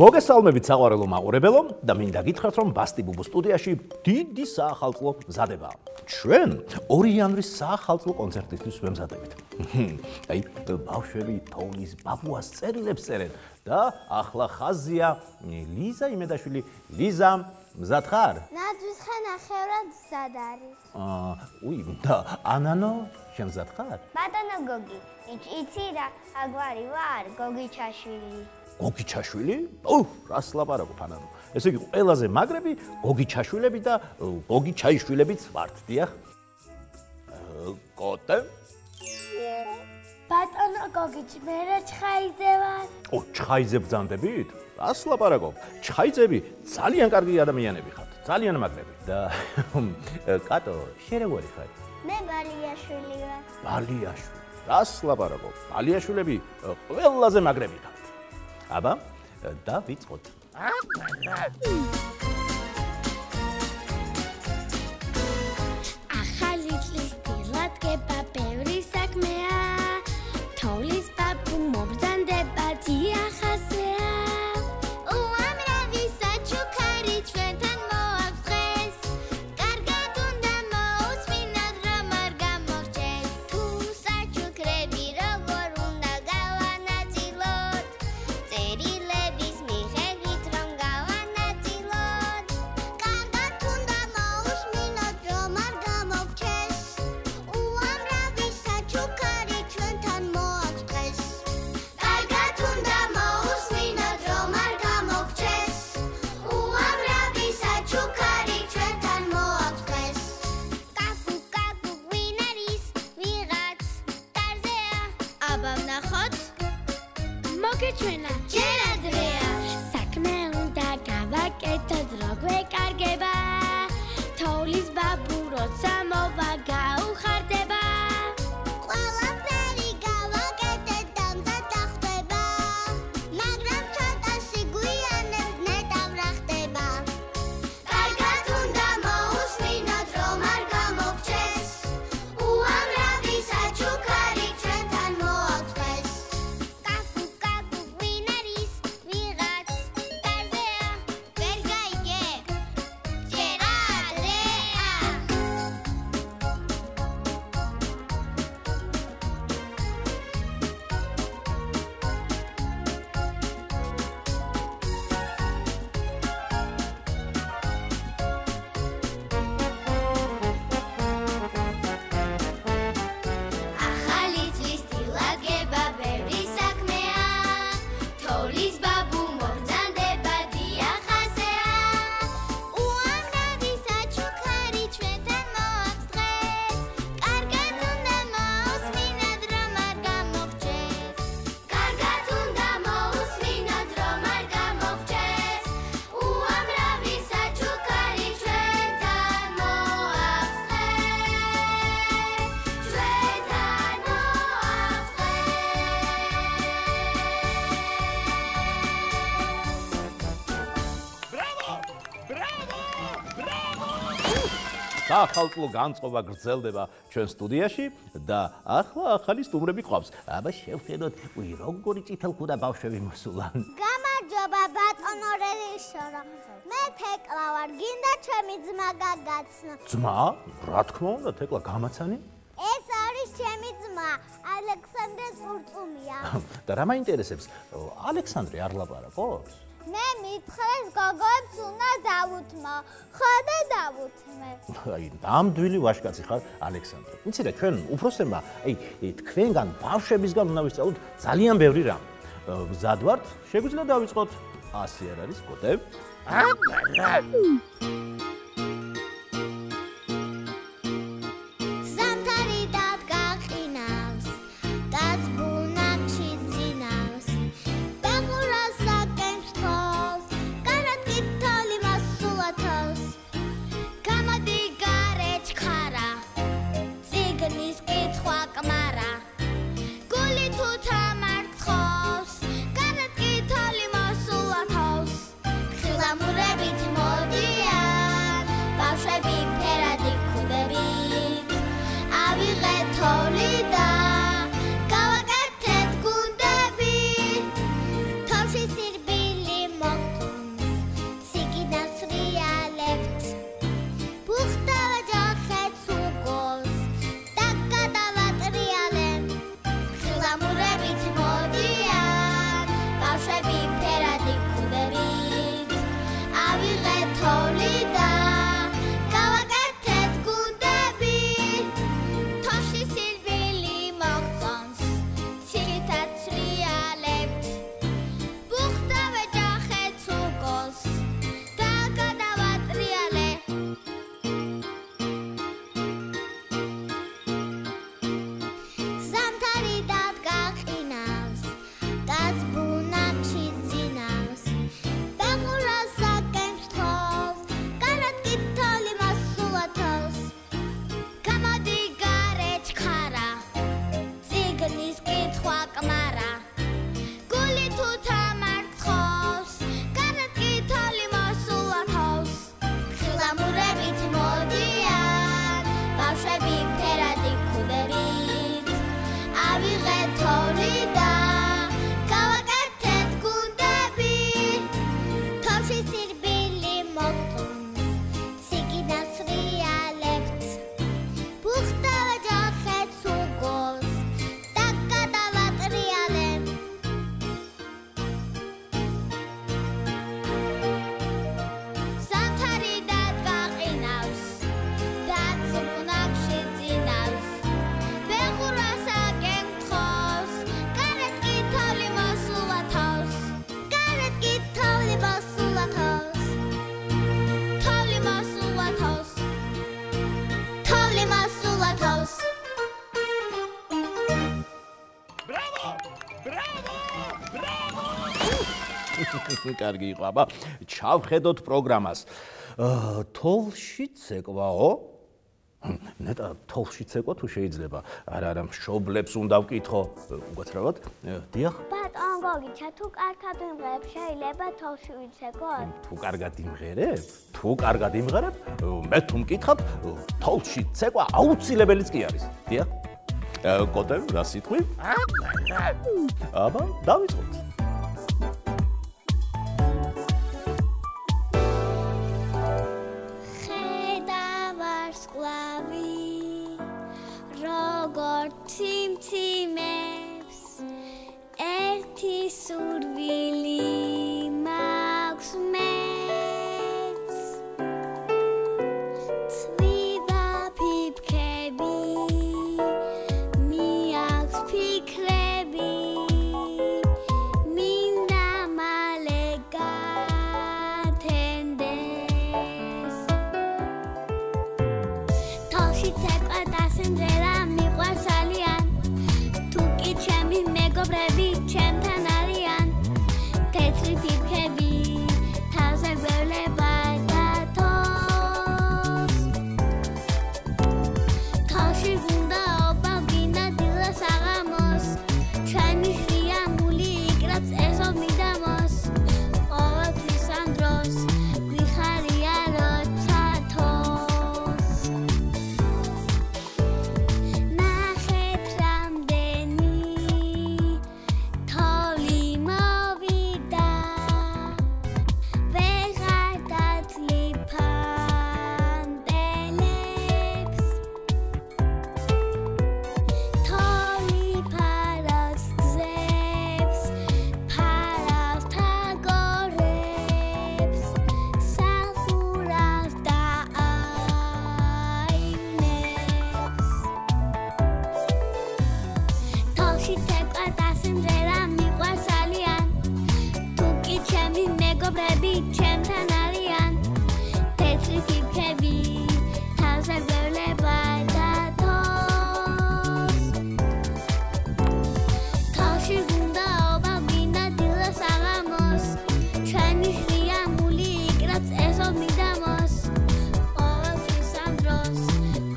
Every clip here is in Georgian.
მოგესალმებით საყვარელო მაყურებელო და მინდა გითხრათ რომ ბასტი ბუბუ სტუდიაში დიდი საახალწლო მზადებაა. ჩვენ 2 იანვრის საახალწლო კონცერტისთვის ვემზადებით. აი ბავშვები თოვლის ბაბუას წერილებს წერენ და ახლა ხაზია ლიზა იმედაშვილი. ლიზა მზად ხარ? ნაძვის ხანახევრად მზად არის. და ანანო შენ მზად ხარ? ბატონო გოგი, იცი რა აგვარი ვარ, გოგიჩაშვილი. გოგიჩაშვილი? რას ლაპარაკობ ანანო? ესე იგი ყველაზე მაგრები გოგიჩაშვილები და გოგიჩაიშვილებიც ვართ, დიახ? კოტე? ბატონო გოგიჩ, მე რა ჩხაიძე ვარ? ჩხაიძე ბრძანდებით? რას ლაპარაკობ? ჩხაიძები ძალიან კარგი ადამიანები ხართ, ძალიან მაგრები. და კატო, შენ როგორი ხარ? მე ბალიაშვილი ვარ. ბალიაშვილი. რას ლაპარაკობ? ბალიაშვილები ყველაზე მაგრები ხართ. აბა, და ვიწყოთ. ახალი წლის დილად გება ბევრი საქმეა. თოვლის ბაბუ მობრძანდება დიახასეა. უამრავი საჩუქარი ჩვენთან მოაქვს დღეს. კარგად უნდა მოусმინოთ რომ არ გამორჩეს. თუ საჩუქრები როგორ უნდა გავანაწილოთ. წერილების მიხედვით რომ გავანაწილოთ. კარგად უნდა მოусმინოთ რომ არ გამორჩეს. უამრავი საჩუქარი ჩვენთან მოაქვს დღეს. კარგად უნდა მოусმინოთ რომ არ გამორჩეს. უამრავი საჩუქარი ჩვენთან მოაქვს დღეს. კაკუ კაკუ ვინ არის? ვიღაც კარზეა. აბა ვნახოთ. მოგეჩვენა ჯერ ადრეა. საქმე უნდა გავაკეთოთ რო გვეკარგება. თოვლის ბაბუ როცა მოვა გაუხარდება. ყველაფერი გავაკეთეთ და მზად ახდება. მაგრამ ცოტაში გვიანებ ნეტავ რა ხდება. კარგად უნდა მოусმინოთ რომ არ გამორჩეს. უამრავი საჩუქარი ჩვენთან მოაქვს დღეს. კაკუ კაკუ ვინ არის? ვიღაც კარზეა. ვერ გაიგე? ჯერ ადრეა. ახალი წლის დილად გება ბევრი საქმეა. თოვლის ბაბუ მობრძანდება დიახასეა. უამრავი საჩუქარი ჩვენთან მოაქვს დღეს. კარგად უნდა მოусმინოთ რომ არ გამორჩეს. კარგად უნდა მოусმინოთ რომ არ გამორჩეს. უამრავი საჩუქარი ჩვენთან მოაქვს დღეს. ჩვენთან მოაქვს საახალწლო განწყობა გრძელდება ჩვენ სტუდიაში და ახლა ახალი სტუმრები ყავს. აბა შევხედოთ, როგორი წითელქუდა ბავშვები მოსულან. გამარჯობა ბატონო რეჟისორო. მე თეკლა ვარ, გინდა ჩემი ძმა გაგაცნო. ძმა? რა თქმა უნდა, თეკლა გამაცანი? ეს არის ჩემი ძმა, ალექსანდრე წურწუმია. და რა მაინტერესებს? ალექსანდრე არ ლაპარაკობს? მე მითხრეს გოგოებს უნდა დავუთმო. ხო და დავუთმე. აი, ნამდვილი ვაჟკაცი ხარ, ალექსანდრე. იცი რა, ჩვენ უფროსებმა, თქვენგან ბავშვებისგან უნდა ვისწავლოთ ძალიან ბევრი რამ. მზად ვართ? შეგვიძლია დავიწყოთ? ასე არ არის, კოტე? ზამთარი დადგაყინავს, დაცბუნაკში ძინავს. ბეღურას აკემს თავს, კარად კი თოვლი მასულათავს. გამოდი გარე ჩქარა, წიგნის კითხვა კმარა. გული თუ თამართავს, კარად კი თოვლი მასულათავს. ხილამურებით მოდია. კარგი იყო, აბა ჩავხედოთ პროგრამას. თოლში ცეკვაო? ნეტა თოლში ცეკვა თუ შეიძლება? არა, მშობლებს უნდა ვკითხო. უკაცრავად? დიახ. ბატონ გოგიჩა, თუ კარგად იმღერებ, შეიძლება თოლში ვიცეკოთ? თუ კარგად იმღერებ? თუ კარგად იმღერებ, მე თუ მკითხავ, თოლში ცეკვა აუცილებელიც კი არის. დიახ. კოტე, რა სიტყვი? აბა, დავიწყოთ. როგორც ციმციმებს ერთი სურვილი მაქვს მეც ცვივა ფიფქები მიაქვს ფიქრები მინდა მალე გათენდეს თოლში ცეკვა დასინჯერა მიყვარს ძალიან თუ კი ჩემი მეგობრები ჩემთან არიან თეთრი ფიფქები თავზე გვევლება და თოს თოლში გუნდაობა გინდა დილას აღამოს ჩვენი შრიამული იკრებს ეზო მიდამოს ყოველთვის ამ დროს გვიხარია როცა თოს ნახეთ რამდენი თოლი მოვიდა ვეღარ დათლი ფანტელებს თოლი ფარავს გზებს ფარავს თაგორებს სახურავს და აიმნებს თოლში ცეკვა დასინჯერა მიყვარს ძალიან თუ კი ჩემი მეგობრები ჩემთან არიან თეთრი ფიფქები თავზე გვევლება და თოს თოლში გუნდაობა გინდა დილას აღამოს ჩვენი შრიამული იკრებს ეზო მიდამოს ყოველთვის ამ დროს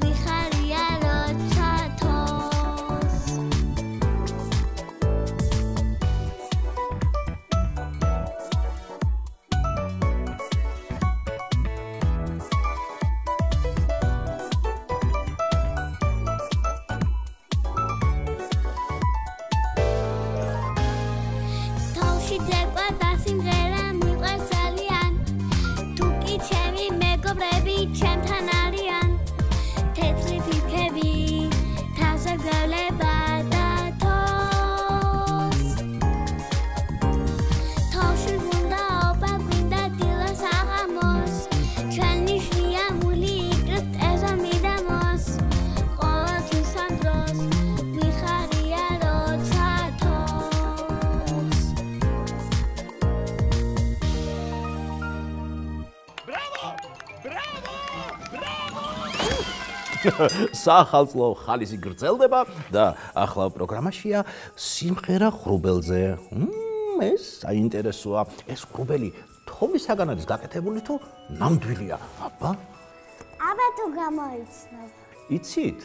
გვიხარია როცა თოს თოლში ცეკვა დასინჯერა მიყვარს ძალიან თუ კი ჩემი მეგობრები ჩემთან არიან თეთრი ფიფქები თავზე გვევლება და თოს თოლში გუნდაობა გვინდა დილას აღამოს ჩვენი შრიამული იკრებს ეზო მიდამოს ყოველთვის ამ დროს გვიხარია როცა თოს სახალხო ხალისი გრძელდება და ახლა პროგრამაშია სიმღერა ხრუბელზე. ეს საინტერესოა. ეს ხრუბელი თომისაგან არის გაკეთებული თუ ნამდვილია? აბა, აბა თუ გამოიცნობ იცით?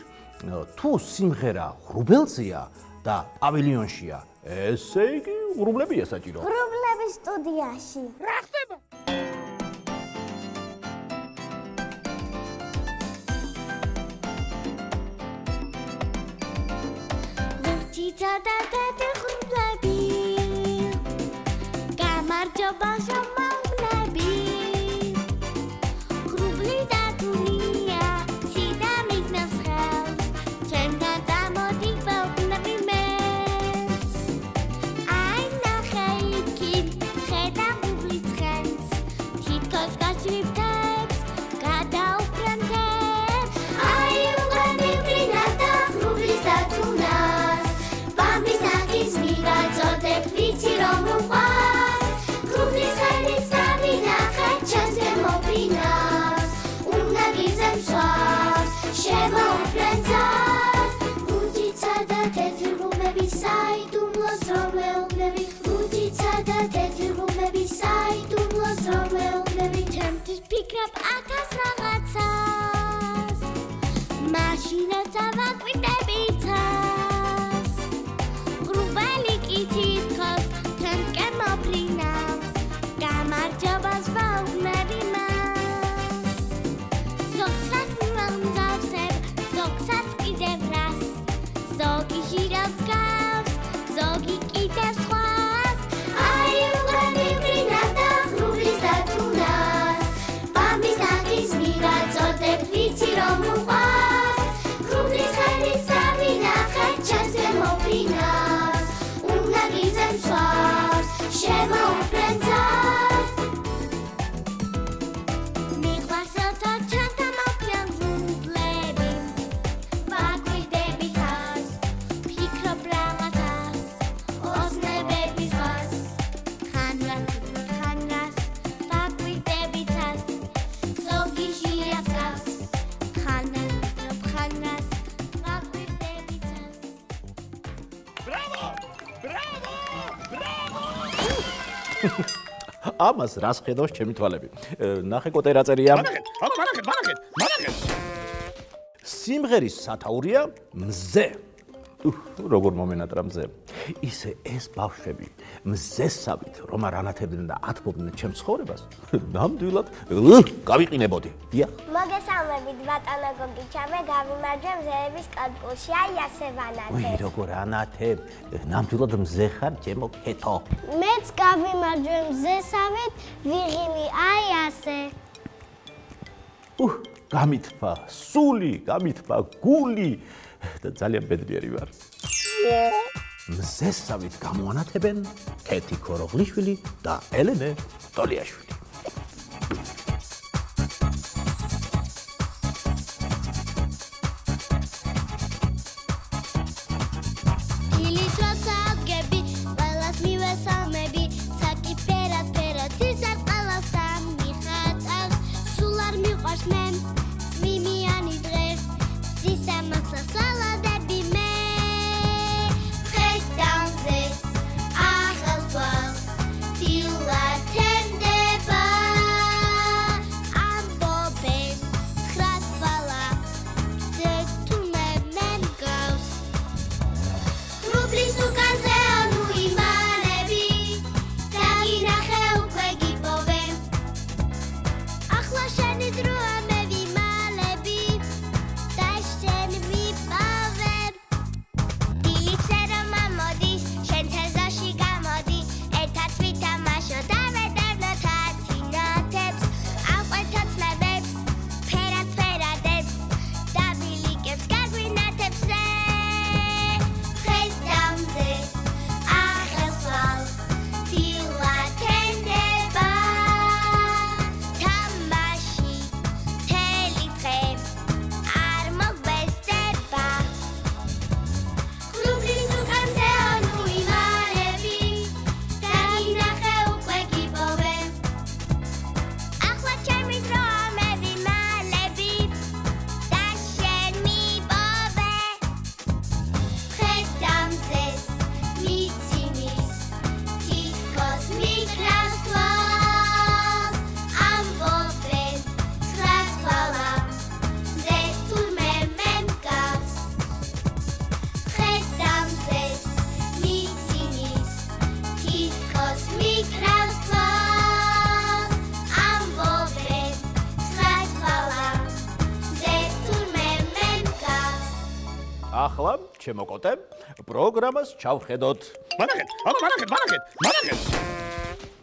თუ სიმღერა ხრუბელზეა და პავილიონშია, ესე იგი ხრუბლებია საჭირო. ხრუბლების სტუდიაში რა ხდება? ლურჯიცა და თეთრი ხრუბლები გამარჯობა შემოვლები ხრუბლი და თუნია სიდა მიგნავს ხელს ჩემთან წამოდი ველკნები მეც აი ნახე იქით ხედა ხრუბლის ცხენს თითქოს გაჩვიფთებს გადაუფრემთებს აი უკან მივკრინა და ხრუბლის და თუნას ბამბის ნაკის ვფიქრობ 1000 რაღაცას მაშინაც ავაკვირდებიცას გრუბალი კი თითქოს თემკენ მოფრინავს გამარჯობას ვაუგნები მას ზოგსაც მიმაღწევსებ ზოგსაც კიდევ რას ზოგი ჟირავს გავს ზოგი კიდევ სხვას აი უყენი ბრინა და გრუბლის დათუნას ბამბის ნაკის მივაწოდებ ვიცი რომ უყვარს გრუბლის ხენის დავინახეთ ჩემს ვერ მოფრინავს უნდა გიზემ სვავს შემოუფრენცას მიყვარს როცა ჩანთა მოფრიან გრუბლები ვაკვირდებითას ფიქრობ რაღაცას ოცნებების მას ხანრას ვაკვირდებითას ზოგი ჟირავს გავს ხანრას ვაკვირდებითას ამას რას ხედავს ჩემი თვალები? ნახე კოტე რა წერია? მანახეთ. სიმღერის სათაურია მზე. როგორ მომენატრა მზე. ისე ეს ბავშვები მზესავით რომ არ ანათებდნენ და ათბობდნენ ჩემს ცხოვრებას, ნამდვილად გავიყინებოდი. დიახ. მოგესალმებით ბატონო გოგიჩამე, გავიმარჯვე მზეების კონკურსში. აი ასე ვანათებ. უი, როგორ ანათებ? ნამდვილად მზე ხარ, ჩემო ქეთო. მეც გავიმარჯვე მზესავით, ვიღიმი აი ასე. გამithვა სული, გამithვა გული და ძალიან ბედნიერი ვარ. მზესავით გამოანათებენ კეთი ქოროღლიშვილი და ელენე ტოლიაშვილი. დილით როცა ვგები, ყველას მივესალმები, ცაკი ფერად ცისარ ყველას დამიხატავს, სულ არ მიყვარს მე, წვიმიანი დღე, სისამაქსას ვალოდები მე. ხედავ მზეს, ახალ თვალს, დილად თენდება, ამბობენ, 9 თვალა, მზე თუნე მე მგავს. გრუბლის უკანზე ანუ იმანები დაგინახე უკვე გიპოვე ახლა შენი დროა მე ვიმალები და შენ მიპოვე დილიце რომ ამოდის შენ თეზოში გამოდი ერთად ვითამაშო და ვედევნოთ ათინათებს ავყვეთოთ ნებებს ფერადებს და ბილიკებს გაგვინათებს ხედავ მზეს, ახალ თვალს, დილად თენდება, თამაში, მთელი დღე, არ მოგვესდება. გრუბლის უკანზე ანუ იმანები, დაგინახე უკვე გიპოვე. ახლა ჩემი დროა მე ვიმალები და შენ მიპოვე. ხედავ მზეს, მიცინის, თითქოს მიკრავს თვალს, ამბობენ, 9 თვალა, მზე თურმე მე მგავს. ხედავ მზეს, მიცინის, თითქოს მიკრავს თვალს, ამბობენ, 9 თვალა, მზე თურმე მე მგავს. ახლა ჩემო კოტე პროგრამას ჩავხედოთ. მანახეთ.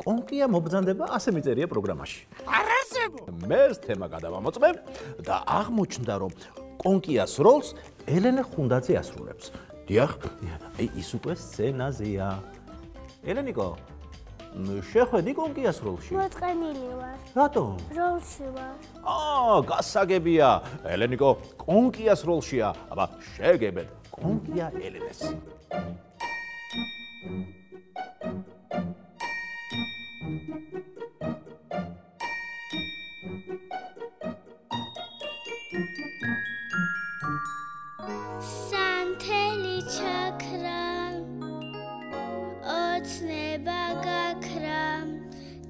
კონკია მობრძანდება, ასე მიწერია პროგრამაში. არ არსებობს. მე ეს თემა გადავამოწმე და აღმოჩნდა რომ კონკიას როლს ელენე ხუნდაძე ასრულებს. დიახ, ის უკვე სცენაზეა. ელენიკო, შეხვედი კონკიას როლში? მოწყენილი ვარ. რატომ? როლში ვარ. გასაგებია. ელენიკო კონკიას როლშია, აბა შეგებეთ კონკია ელენეს. სანთელი ჩაქრა ოცნება გაქრა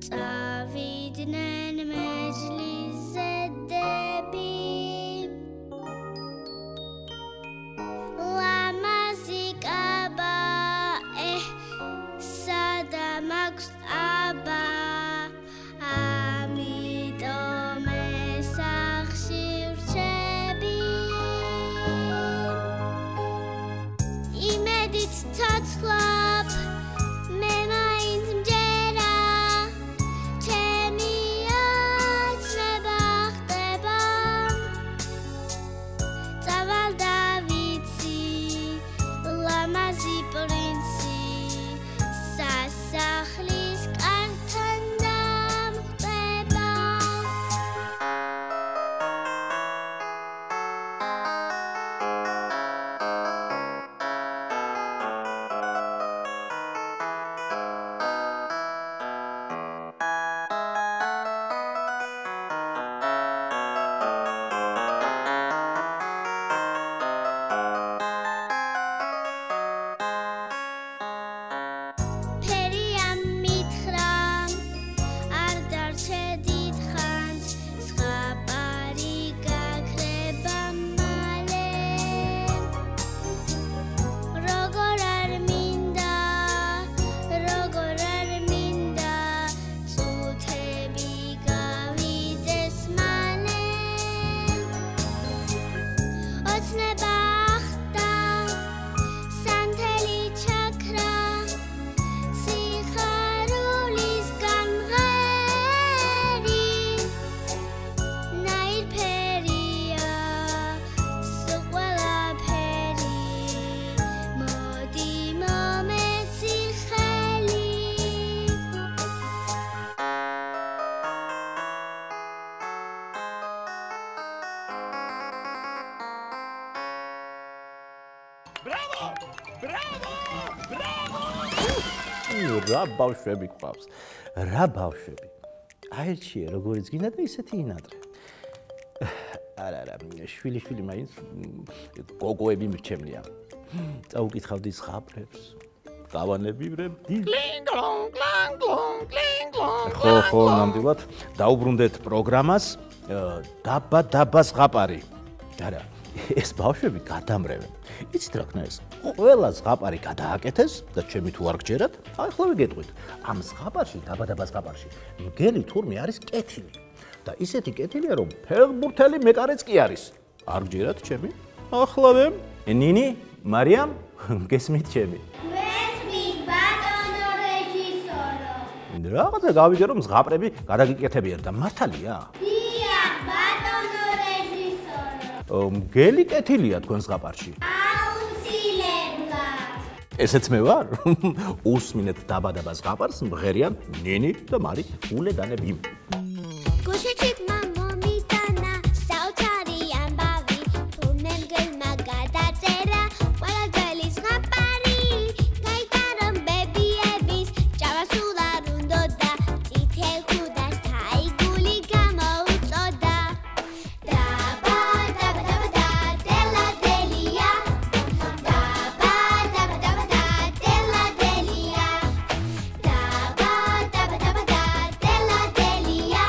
წავიდნენ მეჯლისზე აქვს აბა ამიტომ ეს სახში ვრჩები იმედით ცოცხლობ მე მაინც მჯერა ჩემი ოცნება ხდება წავალ და ვიცი ლამაზი პრინცი სასახლის კართან დამხვდება ფერი ამითხრა არ დარჩე დიდხანს ზღაპარი გაქრება მალე როგორ არ მინდა წუთები გავიდეს მალე ოცნება ხდა სანთელი ჩაქრა სიხარულის განღერი ნაირფერია ყველაფერი მოდი მომეცი ხელი Bravo! Bravo! Bravo! რა ბავშვები გვყავს რა ბავშვები აერჩიე როგორიც გინდა და ისეთი ინადრე არა შვილი მაინც გოგოები მირჩემლია წაუკითხავდი ზღაპრებს გავანებივრებდი Kling glong, klang glong, kling glong. ხო ნამდვილად დაუბრუნდეთ პროგრამას დაბა ზღაპარი არა ეს ბავშვები გადამრევენ იცით რა ქნა ეს ყველა ზღაპარი გადააკეთეს და ჩემი თუ არ გჯერათ ახლა ვიგეტყვით ამ ზღაპარში დაბა ზღაპარში მგელი თურმე არის კეთილი და ისეთი კეთილია რომ ფეხბურთელი მეკარეც კი არის არ გჯერათ ჩემი ახლავე ნინი მარიამ გესმით ჩემი მესმის ბატონო რეჟისორო რაღაცა გავიგე რომ ზღაპრები გადაგიკეთებიან და მართალია დიახ ბატონო რეჟისორო მგელი კეთილია თქვენ ზღაპარში აუცილებლად ესეც მე ვარ უსმინეთ დაბა ზღაპარს მღერიან ნინი და მარი ულედანები გუშინში მომიტანა საოცარი ამბავი თურმე მგელმა გადაწერა ყველა ძველი ზღაპარი გაიტარო ბებიების ჭავასულა რუნდოდა წითელ ქუდას თაიგული გამოუწოდა დაბა დელა დელია დაბა დელა დელია დაბა დელა დელია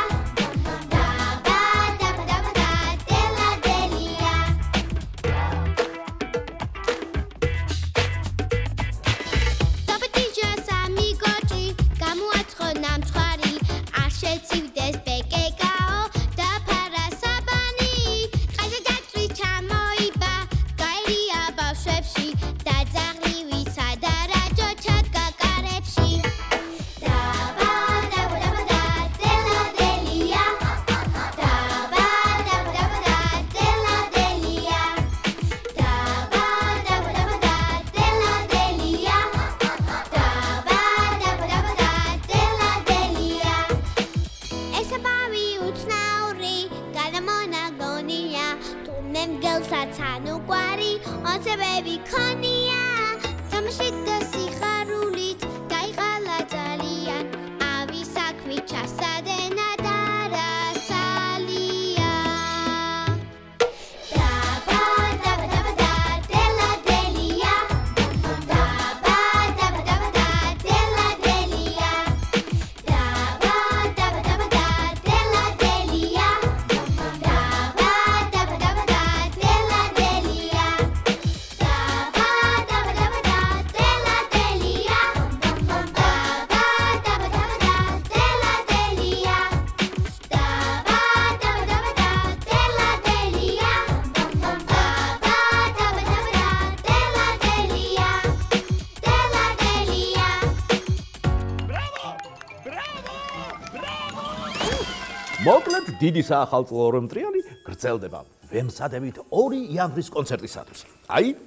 მოკლედ დიდი საახალწლო ორომტრიანი გრძელდება. ვემზადებით 2 იანვრის კონცერტისათვის. აი,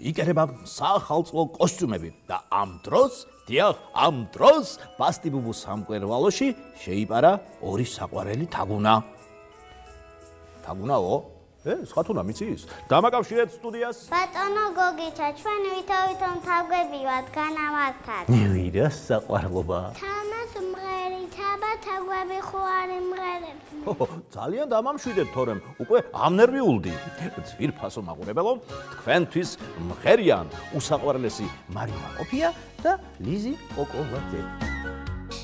იკერება საახალწლო კოსტიუმები და ამ დროს ბასტიბუბუს სამკერვალოში შეიპარა 2 საყვარელი თაგუნა. თაგუნაო? სხვა თუ ნამიცის? დამაკავშირეთ სტუდიას. ბატონო გოგიჩა, ჩვენ ვითომ თაგვები ვართ განამართად. ვირა საყვარლობა. თამას მღერითა თაგვები ხო არ იმღერებთ. ძალიან დამამშვიდეთ, თორემ უკვე ამნერვიულდი. ძვირფასო მაყურებელო, თქვენთვის მღერიან უსაყვარლესი მარინა ოფია და ლიზი კოკოვაძე.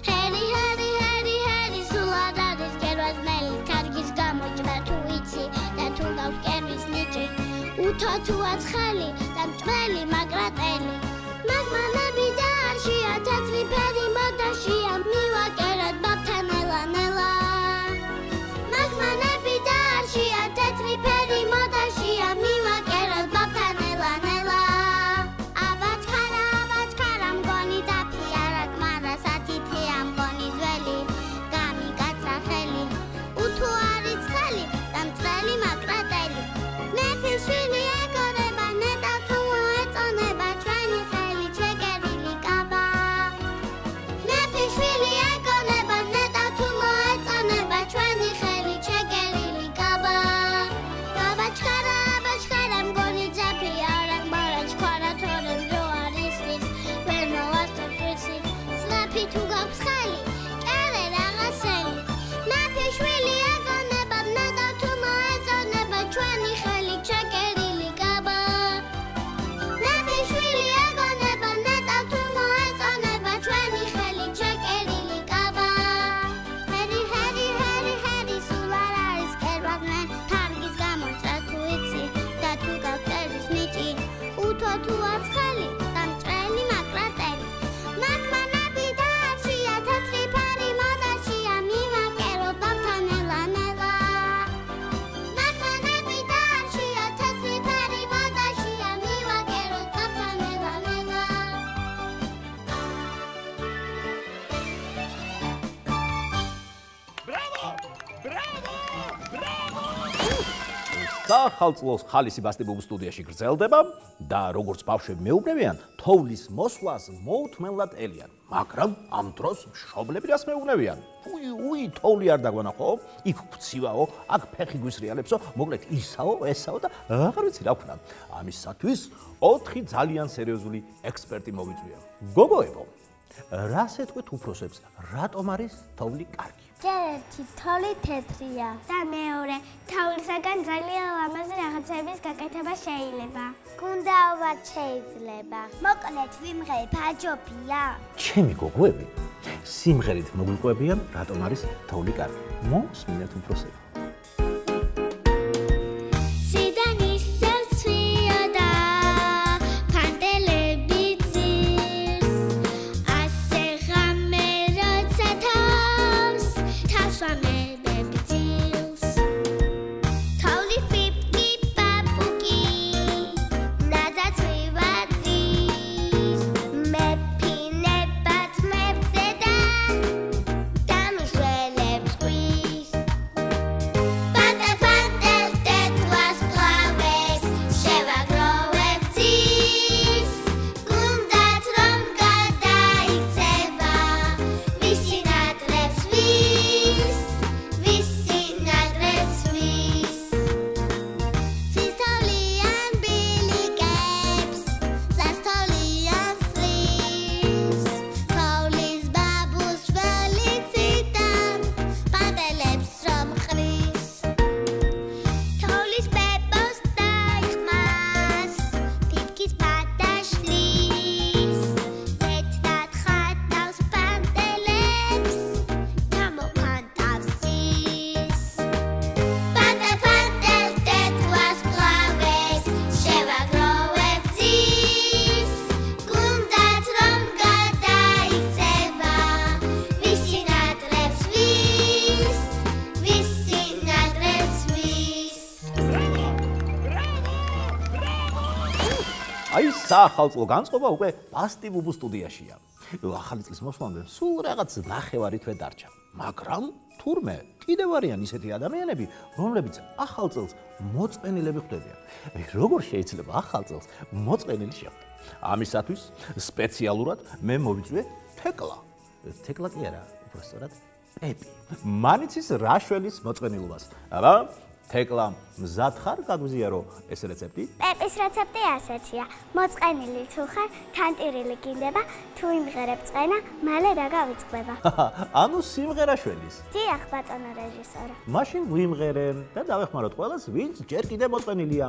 ჰერი ჰერი ჰერი ჰერი სულადადის კერვაზმელი კარგის გამოჯდა თუ იცი და თუ გავს კერვის ნიჭი უთოთუ აცხელი და მჭმელი მაგრატელი მაგმანები და არშია თეთრი ფერი მოდაშია მივაკერეთ ბაბთან ელანელა მაგმანები და არშია თეთრი ფერი მოდაშია მივაკერეთ ბაბთან ელანელა აბაჩქარა მგონი დაფიარა გმარა სათითია მგონი ძველი გამიკაცრა ხელი უთუ არის ხელი და მწველი მაგრატელი მეფის შვილი ეგონება ნეტა თუ მოეწონება ჩვენი ხელი ჩეკერილი კაბა მეფის შვილი ეგონება ნეტა თუ მოეწონება ჩვენი ხელი ჩეკერილი კაბა აბაჩქარა მგონი ძაფიარა გმარა ჩქარა თორემ რო არის ის ვერ მოვასწრაფისი სლაფი თუ გაქვს ხელი კერე რაღაცელი მეფის შვილი ეგონება ნეტა თუ მოეწონება ჩვენი ხელი ჩეკერილი კაბა მეფის შვილი ეგონება ნეტა თუ მოეწონება ჩვენი ხელი ჩეკერილი კაბა ჰერი ჰერი ჰერი ჰერი სულ არ არის კერვაზმე თარგის გამოჭრა თუ იცი და თუ გაქვს კერვის ნიჭი უთოთუ აცხელი და მჭრელი მაგრატელი მაგმანები და არშია თეთრი ფერი მოდაშია მივაკეროთ ბაბთან ელანელა მაგმანები და არშია თეთრი ფერი მოდაშია მივაკეროთ ბაბთან ელანელა Bravo! Bravo! Bravo! საახალწლო ხალისი ბასტიბუბუს სტუდიაში გრძელდება და როგორც ბავშვები მეუბნებიან, თოვლის მოსვლას მოუთმენლად ელიან, მაგრამ ამ დროს მშობლები რას მეუბნებიან? უი, თოვლი არ დაგვანა ხო? იქ გცივაო, აქ ფეხი გვისრიალებსო, მოკლედ ისაო, ესაო და აღარ ვიცი რა ვქნა. ამისათვის 4 ძალიან სერიოზული ექსპერტი მოვიწვია. გოგოებო, რას ეთქვით უფროსებს, რატომ არის თოვლი კარგი? ერთი თოვლი თეთრია და მეორე თოვლისაგან ძალიან ლამაზი რაღაცების გაკეთება შეიძლება. გუნდაობა შეიძლება. მოკლედ სიმღერით აჯობია. ჩემი გოგოები სიმღერით მოგვიყვებიან, რატომ არის თოვლი კარგი. მოსმინეთ უფროსები. სიდან ისევ ცვიოდა ფანტელები ძირს ასე ღამე როცა თავს ვამებები ძილს თოვლი ფიფკი პაპუკი ნაძაცვივა ძის მეფინებად მეფზე და დამიშველებს ხვის საახალწლო განწყობა უკვე ბასტი ბუბუ სტუდიაშია. ახალი წლის მოსვლამდე სულ რაღაც 9 თვე დარჩა. მაგრამ თურმე კიდევ არიან ისეთი ადამიანები, რომლებიც ახალ წელს მოწყენილები ხვდებიან. როგორ შეიძლება ახალ წელს მოწყენილი შეხვდა? ამისათვის სპეციალურად მე მოვიწვიე თეკლა. თეკლა კი არა, უბრალოდ პეპი. მანიცის რაშველის მოწყენილობას. აბა, თეკლა მზად ხარ გაგვიზიარო ეს რეცეპტი? პეპის რეცეპტი ასეთია. მოწყენილი თუ ხარ, თანტირილი გინდება, თუ იმღერებ წყენა, მალე რა გავიწყდება. ანუ სიმღერაშველის. დიახ, ბატონო რეჟისორო. მაშინ ვიმღერე და დავეხმაროთ ყველას, ვინც ჯერ კიდევ მოწყენილია.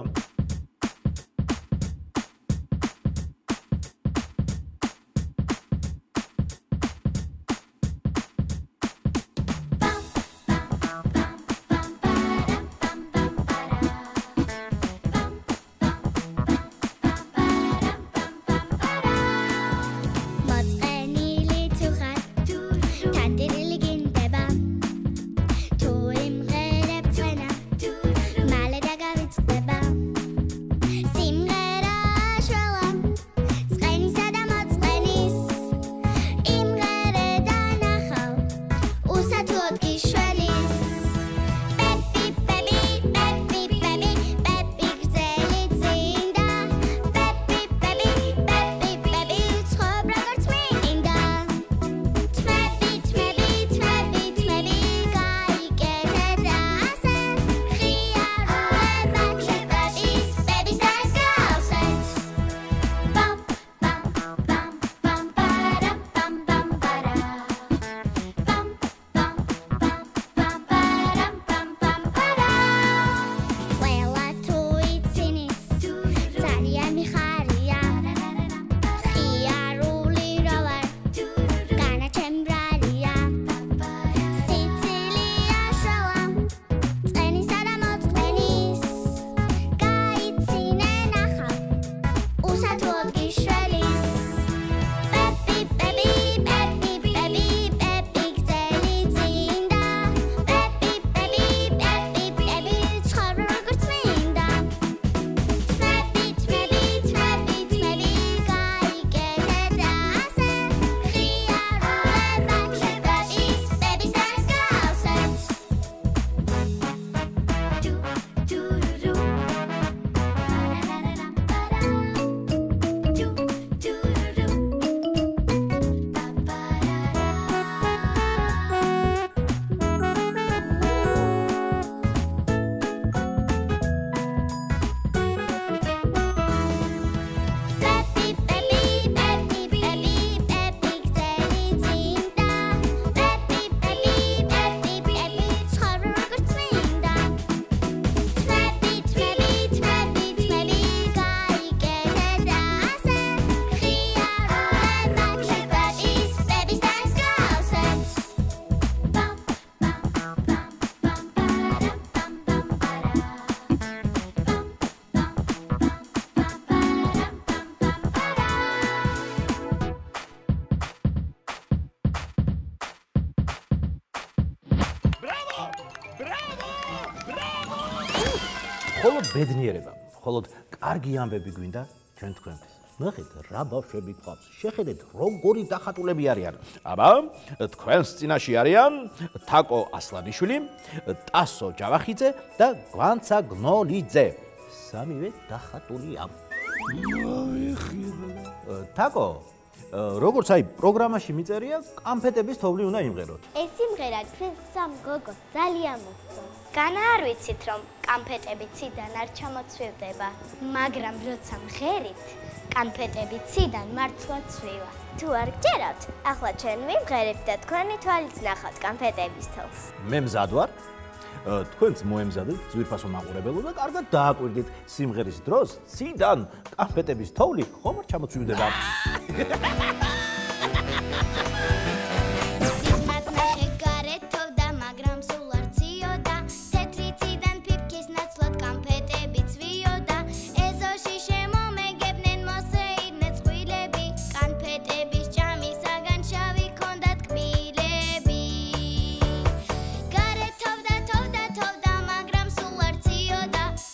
მხოლოდ ბედნიერება, მხოლოდ კარგი ამბები გვინდა ჩვენ თქვენთვის. ნახეთ, რა ბავშვები გვყავს. შეხედეთ, როგორი დახატულები არიან. აბა, თქვენს წინაშე არიან თაკო ასლანიშვილი, ტასო ჯავახიძე და გვანცა გნოლიძე. სამივე დახატულია. თაკო, როგორც აი პროგრამაში მიწერია, კანფეტების თოვლი უნდა იმღეროთ. ეს სიმღერა ჩვენ სამ გოგოს ძალიან მოგწონს. განა არ ვიცით, რომ კანფეტები ციდან არ ჩამოცვივდება, მაგრამ როცა მღერით, კანფეტები ციდან მართლა ცვივა. თუ არ გჯერათ, ახლა ჩვენ ვიმღერებთ და თქვენი თვალით ნახავთ კანფეტების თოვლს. მე მზად ვარ. თქვენც მოემზადეთ ძვირფასო მაყურებელო და კარგად დააკვირდით სიმღერის დროს ციდან კანფეტების თოვლი ხომ არ ჩამოცვივდება.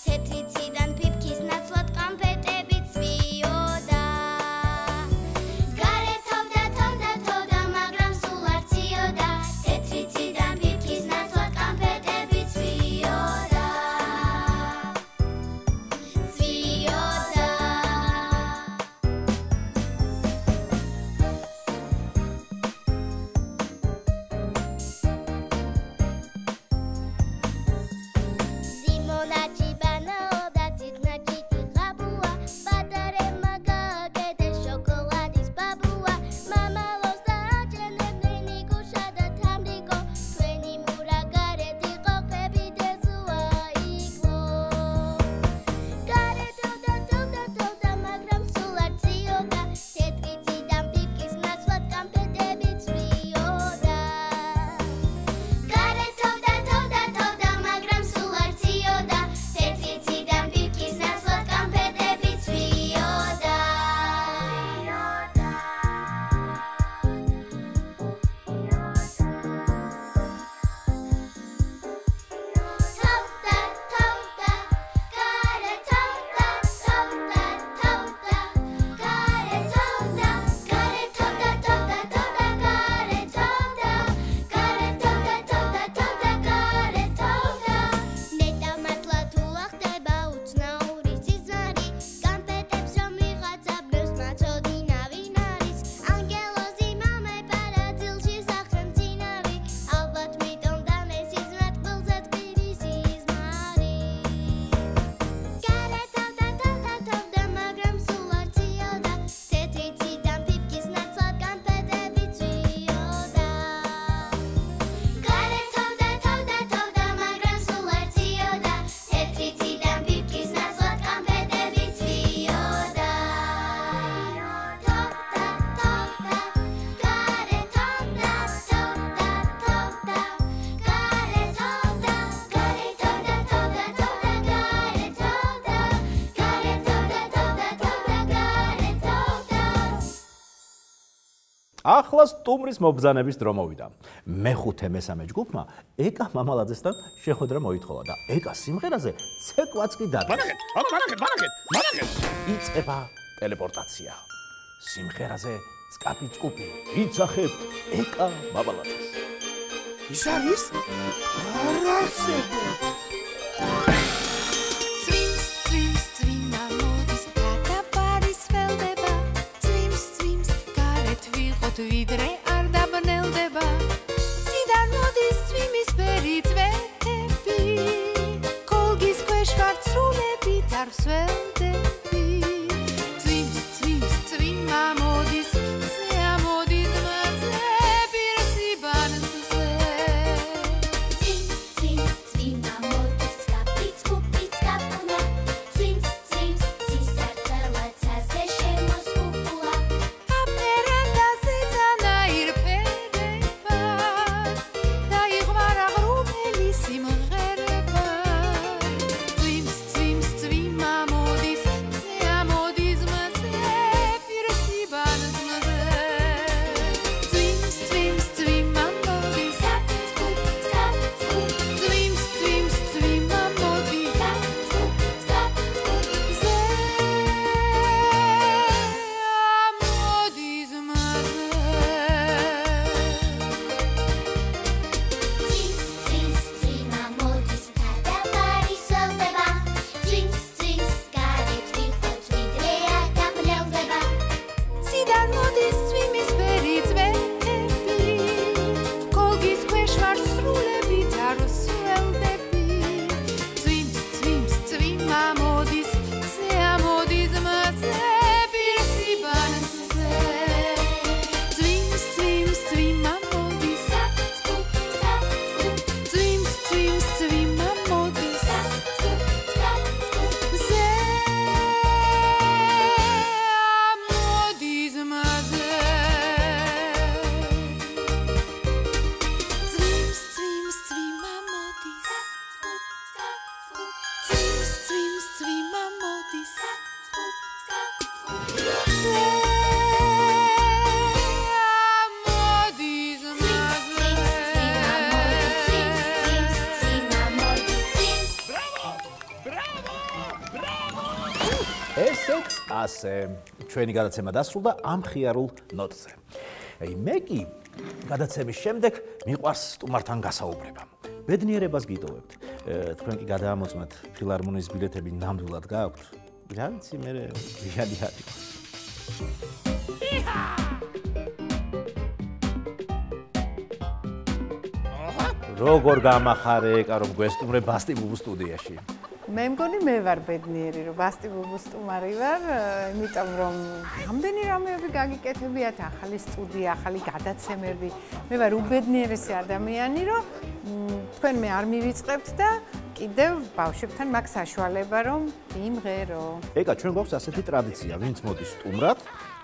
Thetri cidan pipkis naclot kampetebit svioda ახლა სტუმრის მობრძანების დრო მოვიდა. მეხუთე-მესამე ჯგუფმა ეკა მამალაძესთან შეხვედრა მოითხოვა და ეკა სიმღერაზე ცეკვაც კი დადგა. მანახეთ. იწყება ტელეპორტაცია. სიმღერაზე წკაპი-წკუპი იცახებთ ეკა მამალაძეს. ის არის? არ არსებობს. ვიდრე არ დაბნელდება ციდან მოდის წვიმის ფერი წვეთები კოლგის ქვეშ ვარცრულებით არ ვსველდები წვიმა მოდის ზე ამოდის მათზე პირსი ბანზე წვიმა მოდის კაპი-წკუპი წკაპულა ცისარტელაცაზე შემოსკუპულა ასე ჩვენი გადაცემა დასრულდა ამ ხიარულ ნოტზე. მე კი გადაცემის შემდეგ მიყვარს სტუმართან გასაუბრება. ბედნიერებას გიტოვებთ. თქვენ კი გადაამოწმეთ ფილარმონიის ბილეთები ნამდვილად გააქვთ. რა ვიცი მე რეალი არის. როგორ გამახარე ეკა რომ გვესტუმრე ბასტი ბუბუს სტუდიაში. მე მგონი მე ვარ ბედნიერი რომ ბასტი ბუბუს სტუმარი ვარ, იმიტომ რომ რამდენი რამეები გაგიკეთებიათ, ახალი სტუდია, ახალი გადაცემები. მე ვარ უბედნიერესი ადამიანი, რომ თქვენ მე არ მივიწყებთ და კიდევ ბავშვებთან მაქვს საშუალება რომ იმღერო. ეკა ჩვენ გვაქვს ასეთი ტრადიცია, ვინც მოდის სტუმრად,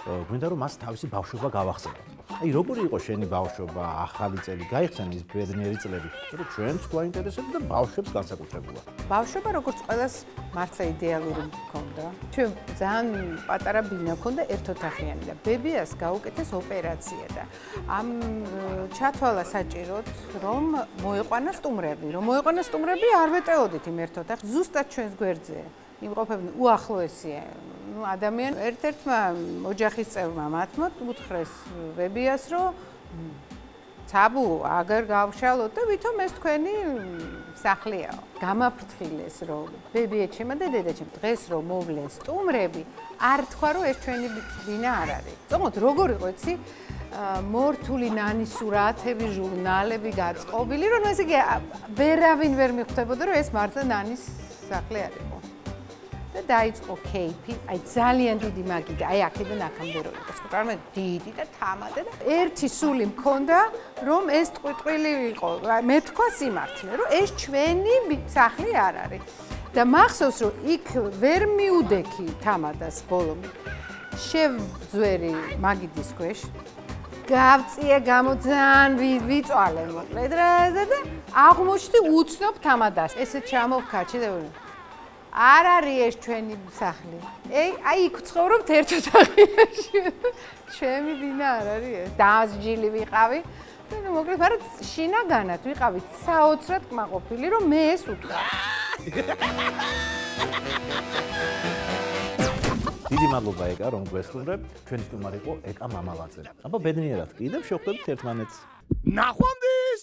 გვინდა რომ მას თავისი ბავშვობა გავახსენოთ. აი როგორი იყო შენი ბავშვობა, ახალი წელი, გაიხსენ ის ბედნიერი წლები, რომ ჩვენც გვაინტერესებს და ბავშვებს განსაკუთრებულად. ბავშვობა როგორც ყველას მართლა იდეალური მქონდა. ჩვენ ძალიან პატარა ბინა ქონდა ერთოთახიანი და ბებიას გაუკეთეს ოპერაცია და ამ ჩათვალა საჭიროდ რომ მოიყვანა სტუმრები. რომ მოიყვანა სტუმრები არ ვეტეოდით იმ ერთოთახს, ზუსტად ჩვენს გვერდზე. იმყოფებდნენ უახლოესი ადამიანი ერთ-ერთმა ოჯახის წევრმა მათმა უთხრეს ბებიას რომ ცაბუ აგერ გავშალოთ და ვითომ ეს თქვენი სახლია გამაფრთხილეს რომ ბებიეჩემა და დედაჩემ დღეს რომ მოვლენ სტუმრები არ თქვა რომ ეს ჩვენი ბინა არ არის. წამოთ როგორ იყო იცი მორთული ნანის სურათები, ჟურნალები გაწყობილი რომ ესე იგი ვერავინ ვერ მიხვდებოდა რომ ეს მართლა ნანის სახლი არის. და დაიწყო кейფი, აი ძალიან დიდი მაგი და აი აქედან აქამდე რო იყო. სპეციალურად დიდი და თამადა და ერთი სული მქონდა, რომ ეს ტყვიტყვილი იყო. მე თქვა სიმართლე, რომ ეს ჩვენი სახლი არ არის. და მახსოვს რომ იქ ვერ მიუდექი თამადას ბოლომდე. შევძვერი მაგიდის ქვეშ. გავწიე გამოძან ვიწვალე მოკლედ რა და აღმოჩნდი უცნობ თამადას. ესე ჩამოვქაჩი და არ არის ეს ჩვენი სახლი. აი იქ ცხოვრობთ ერთ ოთახიაში. ჩემი ბინა არ არის ეს. დაასჯილი ვიყავი. და მოკლედ, მაგრამ შინაგანად ვიყავით საოცრად კმაყოფილი, რომ მე ეს უთხრა. დიდი მადლობა ეკა, რომ გვესწრებთ. ჩვენი სტუმარი იყო ეკა მამალაძე. აბა ბედნიერად კიდევ შევხვდებით ერთმანეთს. ნახვამდის!